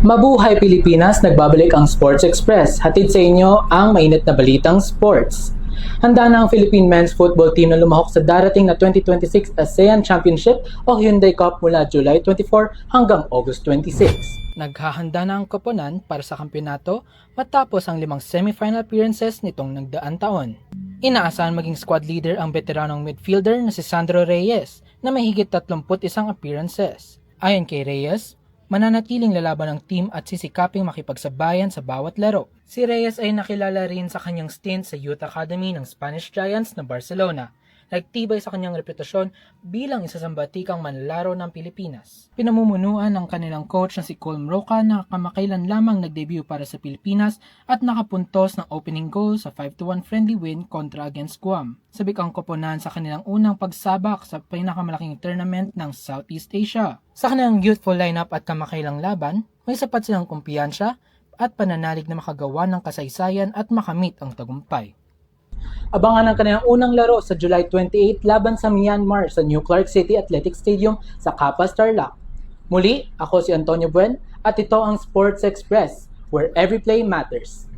Mabuhay Pilipinas, nagbabalik ang Sports Express. Hatid sa inyo ang mainit na balitang sports. Handa na ang Philippine Men's Football Team na lumahok sa darating na 2026 ASEAN Championship o Hyundai Cup mula July 24 hanggang August 26. Naghahanda na ang koponan para sa kampyonato matapos ang 5 semifinal appearances nitong nagdaang taon. Inaasahan maging squad leader ang veteranong midfielder na si Sandro Reyes na may higit 31 appearances. Ayon kay Reyes, mananatiling lalaban ng team at sisikaping makipagsabayan sa bawat laro. Si Reyes ay nakilala rin sa kanyang stint sa Youth Academy ng Spanish Giants na Barcelona. Nagtibay sa kanyang reputasyon bilang isa sa batikang manlalaro ng Pilipinas. Pinamumunuan ng kanilang coach na si Colm Roca na kamakailan lamang nag-debut para sa Pilipinas at nakapuntos ng opening goal sa 5-1 friendly win kontra against Guam. Sabik ang koponan sa kanilang unang pagsabak sa pinakamalaking tournament ng Southeast Asia. Sa kanilang youthful lineup at kamakailang laban, may sapat silang kumpiyansa at pananalig na makagawa ng kasaysayan at makamit ang tagumpay. Abangan ang kanilang unang laro sa July 28 laban sa Myanmar sa New Clark City Athletic Stadium sa Capas, Tarlac. Muli, ako si Antonio Buen at ito ang Sports Express, where every play matters.